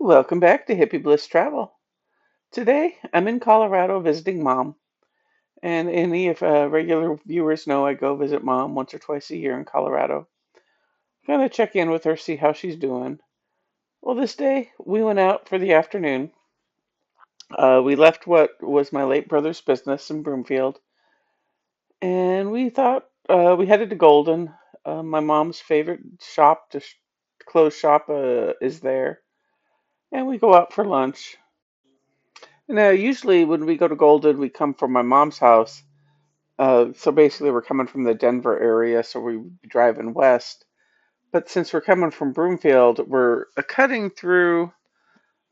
Welcome back to Hippie Bliss Travel. Today, I'm in Colorado visiting Mom. And any of regular viewers know I go visit Mom once or twice a year in Colorado. Gonna check in with her, see how she's doing. Well, this day, we went out for the afternoon. We left what was my late brother's business in Broomfield, and we thought we headed to Golden. My mom's favorite shop, clothes shop, is there. And we go out for lunch. Now, usually when we go to Golden, we come from my mom's house. So basically, we're coming from the Denver area, so we're driving west. But since we're coming from Broomfield, we're cutting through.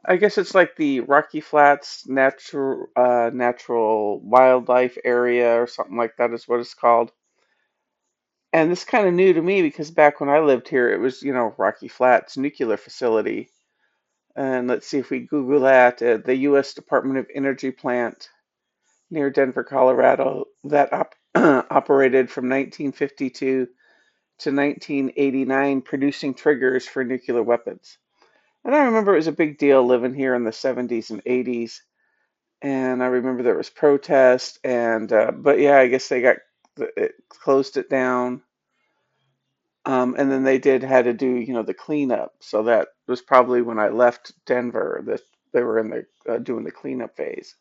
I guess it's like the Rocky Flats natural wildlife area or something like that is what it's called. And this is kind of new to me because back when I lived here, it was Rocky Flats nuclear facility. And let's see if we Google that, the U.S. Department of Energy plant near Denver, Colorado, that operated from 1952 to 1989, producing triggers for nuclear weapons. And I remember it was a big deal living here in the 70s and 80s. And I remember there was protest, but yeah, I guess it closed it down. And then they did had to do, the cleanup. So that was probably when I left Denver that they were in the doing the cleanup phase.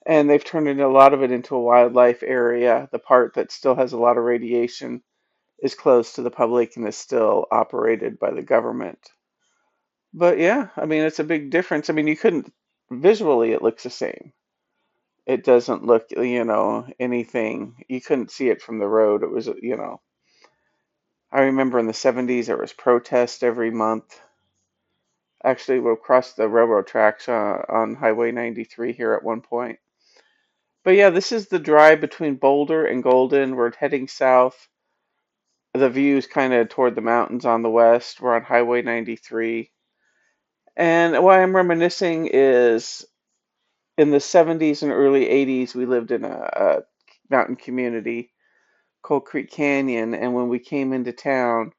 And they've turned a lot of it into a wildlife area. The part that still has a lot of radiation is closed to the public and is still operated by the government. But yeah, I mean, it's a big difference. I mean, you couldn't visually, it looks the same. It doesn't look, anything. You couldn't see it from the road. It was, I remember in the 70s there was protest every month. Actually, we'll cross the railroad tracks on Highway 93 here at one point. But yeah, this is the drive between Boulder and Golden. We're heading south. The view's kind of toward the mountains on the west. We're on Highway 93. And why I'm reminiscing is in the 70s and early 80s, we lived in a mountain community, Cold Creek Canyon. And when we came into town,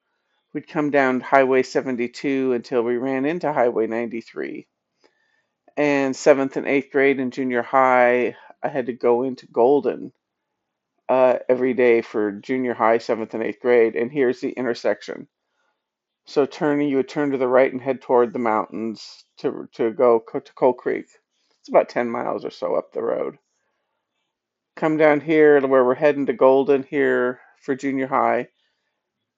we'd come down Highway 72 until we ran into Highway 93. And seventh and eighth grade and junior high, I had to go into Golden every day for junior high, seventh and eighth grade. And here's the intersection. So you would turn to the right and head toward the mountains to to Coal Creek. It's about 10 miles or so up the road. Come down here to where we're heading to Golden here for junior high.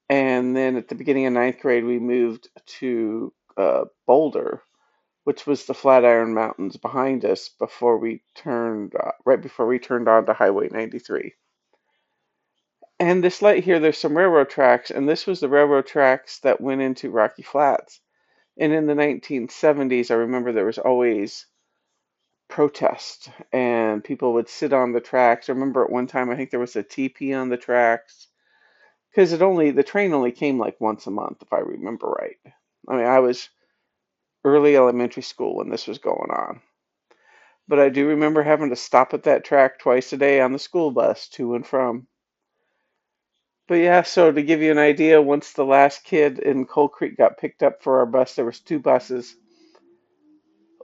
And then at the beginning of ninth grade, we moved to Boulder, which was the Flatiron Mountains behind us right before we turned onto Highway 93. And this light here, there's some railroad tracks, and this was the railroad tracks that went into Rocky Flats. And in the 1970s, I remember there was always protest, and people would sit on the tracks. I remember at one time, I think there was a teepee on the tracks because the train only came like once a month, if I remember right. I mean, I was early elementary school when this was going on. But I do remember having to stop at that track twice a day on the school bus to and from. But yeah, so to give you an idea, once the last kid in Coal Creek got picked up for our bus, there was two buses.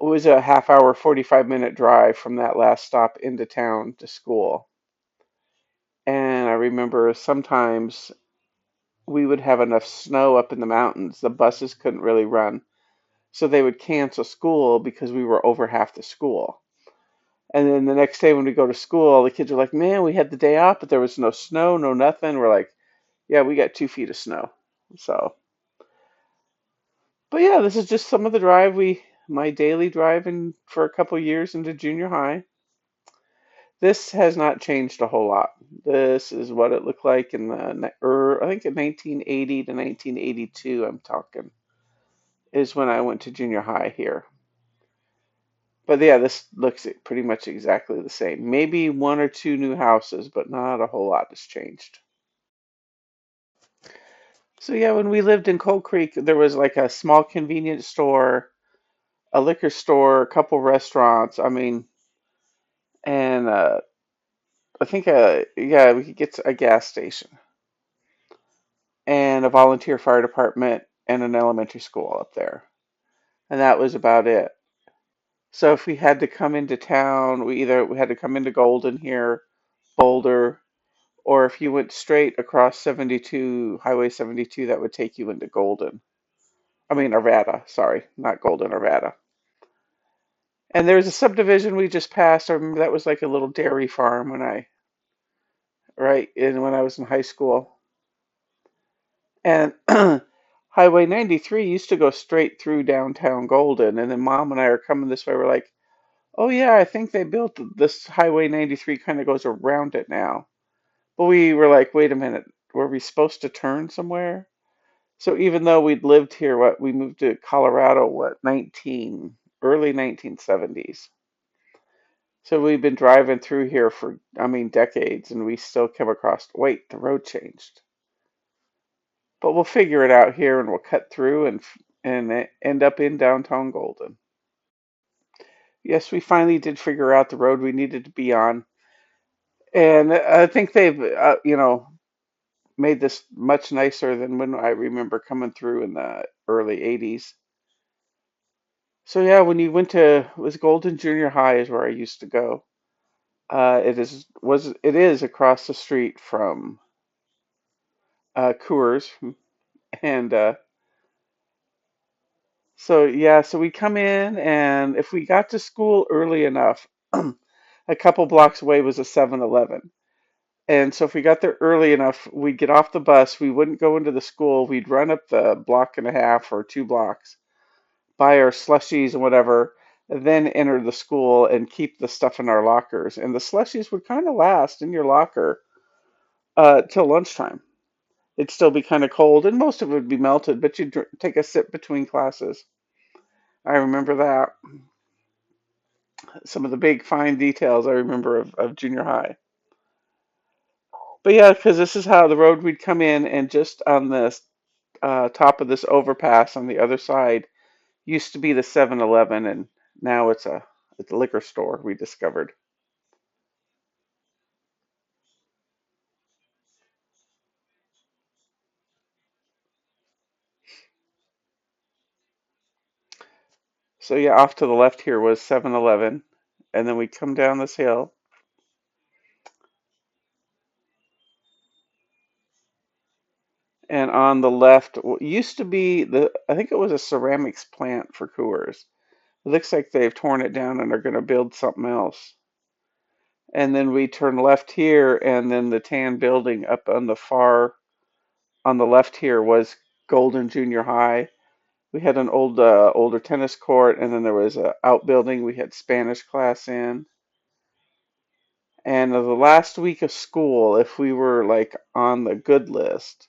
It was a half hour, 45-minute drive from that last stop into town to school. And I remember sometimes we would have enough snow up in the mountains, the buses couldn't really run. So they would cancel school because we were over half the school. And then the next day when we go to school, the kids are like, man, we had the day off, but there was no snow, no nothing. We're like, yeah, we got 2 feet of snow. So, but yeah, this is just some of the my daily driving for a couple years into junior high. This has not changed a whole lot. This is what it looked like I think in 1980 to 1982, I'm talking, is when I went to junior high here. But yeah, this looks pretty much exactly the same. Maybe one or two new houses, but not a whole lot has changed. So yeah, when we lived in Cold Creek, there was like a small convenience store, a liquor store, a couple restaurants. I mean, and I think yeah, we could get a gas station and a volunteer fire department and an elementary school up there. and that was about it. So if we had to come into town, we had to come into Golden here, Boulder, or if you went straight across 72, Highway 72, that would take you into Golden. I mean, Arvada, sorry, not Golden, Arvada. And there's a subdivision we just passed. I remember that was like a little dairy farm when I was in high school. And Highway 93 used to go straight through downtown Golden. And then Mom and I are coming this way. We're like, oh yeah, I think they built this Highway 93 kind of goes around it now. But we were like, wait a minute, were we supposed to turn somewhere? So even though we'd lived here, we moved to Colorado, early 1970s. So we've been driving through here for, I mean, decades, and we still come across, wait, the road changed. But we'll figure it out here, and we'll cut through and end up in downtown Golden. Yes, we finally did figure out the road we needed to be on, and I think they've, made this much nicer than when I remember coming through in the early 80s. So yeah, when you went to, it was Golden Junior High is where I used to go. It is across the street from Coors, and so yeah, so we come in, and if we got to school early enough, a couple blocks away was a 7-Eleven. And so if we got there early enough, we'd get off the bus, we wouldn't go into the school, we'd run up the block and a half or 2 blocks, buy our slushies and whatever, and then enter the school and keep the stuff in our lockers. And the slushies would kind of last in your locker till lunchtime. It'd still be kind of cold, and most of it would be melted, but you'd take a sip between classes. I remember that. Some of the big fine details I remember of junior high. But yeah, because this is how the road we'd come in, and just on the top of this overpass on the other side used to be the 7-Eleven, and now it's a liquor store, we discovered. So yeah, off to the left here was 7-Eleven, and then we come down this hill, and on the left used to be I think it was a ceramics plant for Coors. It looks like they've torn it down and are going to build something else. And then we turn left here, and then the tan building up on the left here was Golden Junior High. We had an older tennis court, and then there was a outbuilding we had Spanish class in. And the last week of school, if we were like on the good list,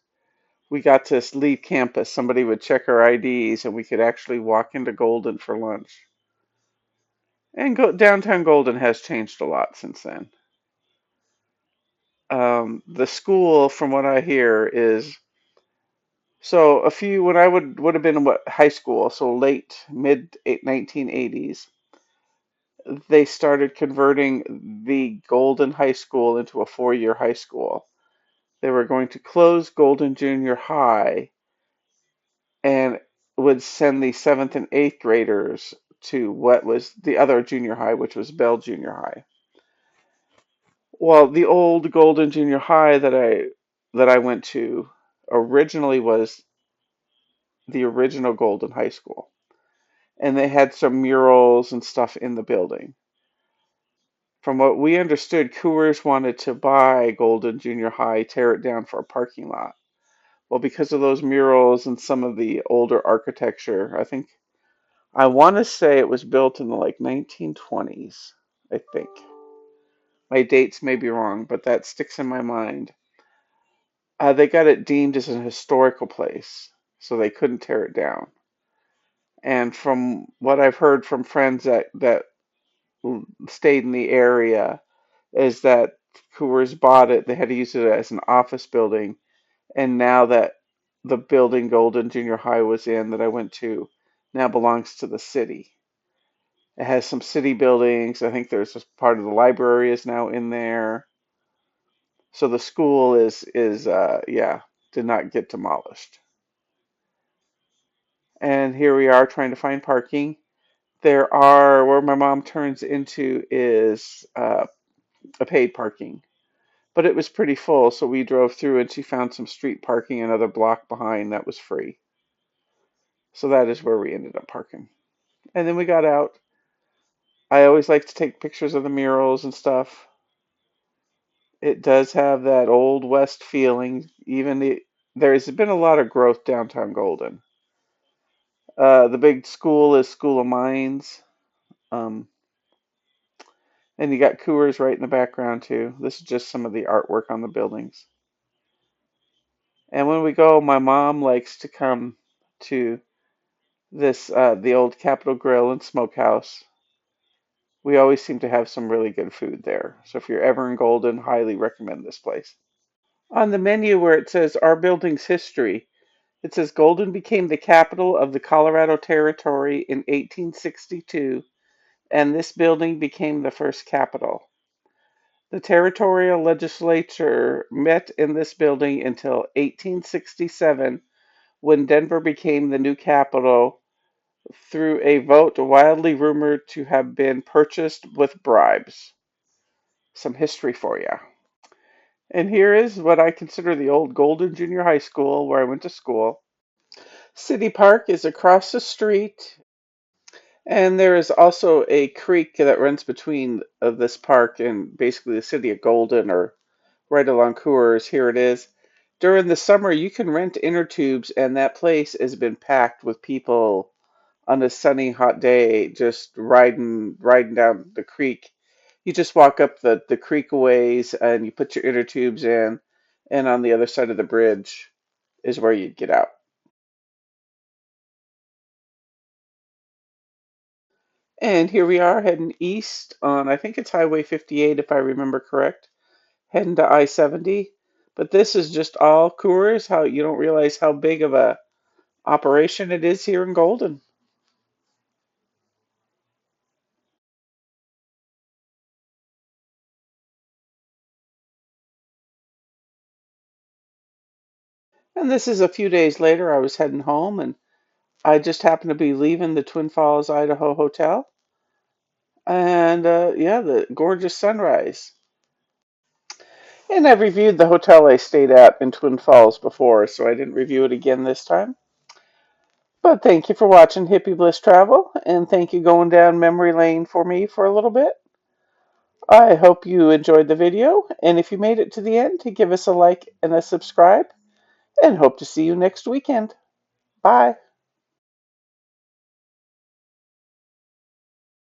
we got to leave campus. Somebody would check our IDs, and we could actually walk into Golden for lunch. And downtown Golden has changed a lot since then. The school, from what I hear, is so a few when I would have been what high school, so late mid 1980s, they started converting the Golden High School into a 4-year high school. They were going to close Golden Junior High and would send the seventh and eighth graders to what was the other junior high, which was Bell Junior High. Well, the old Golden Junior High that I went to originally was the original Golden High School, and they had some murals and stuff in the building. From what we understood, Coors wanted to buy Golden Junior High, tear it down for a parking lot. Well, because of those murals and some of the older architecture, I want to say it was built in the like 1920s, I think. My dates may be wrong, but that sticks in my mind. They got it deemed as an historical place, so they couldn't tear it down. And from what I've heard from friends that stayed in the area, is that Coors bought it, they had to use it as an office building, and now that the building Golden Junior High was in that I went to now belongs to the city. It has some city buildings. I think there's a part of the library is now in there. So the school is yeah, did not get demolished. And here we are trying to find parking. There are, where my mom turns into is a paid parking, but it was pretty full, so we drove through and she found some street parking another block behind that was free. So that is where we ended up parking. And then we got out. I always like to take pictures of the murals and stuff. It does have that old west feeling. There's been a lot of growth downtown Golden. The big school is School of Mines. Um, and you got Coors right in the background too. This is just some of the artwork on the buildings. And when we go, my mom likes to come to the old Capitol Grill and Smokehouse. We always seem to have some really good food there. So if you're ever in Golden, highly recommend this place. On the menu where it says Our Building's History, it says Golden became the capital of the Colorado Territory in 1862, and this building became the first capital. The territorial legislature met in this building until 1867, when Denver became the new capital through a vote widely rumored to have been purchased with bribes. Some history for you. And here is what I consider the old Golden Junior High School where I went to school. City Park is across the street, and there is also a creek that runs between this park and basically the city of Golden, or right along Coors. Here it is. During the summer, you can rent inner tubes, and that place has been packed with people on a sunny, hot day, just riding down the creek. You just walk up the creek ways, and you put your inner tubes in, and on the other side of the bridge is where you get out. And here we are heading east on, I think it's Highway 58 if I remember correct, heading to I-70. But this is just all Coors. How you don't realize how big of a operation it is here in Golden. And this is a few days later. I was heading home, and I just happened to be leaving the Twin Falls, Idaho hotel, and yeah, the gorgeous sunrise. And I've reviewed the hotel I stayed at in Twin Falls before, so I didn't review it again this time. But thank you for watching Hippie Bliss Travel, and thank you going down memory lane for me for a little bit. I hope you enjoyed the video, and if you made it to the end, give us a like and a subscribe, and hope to see you next weekend. Bye.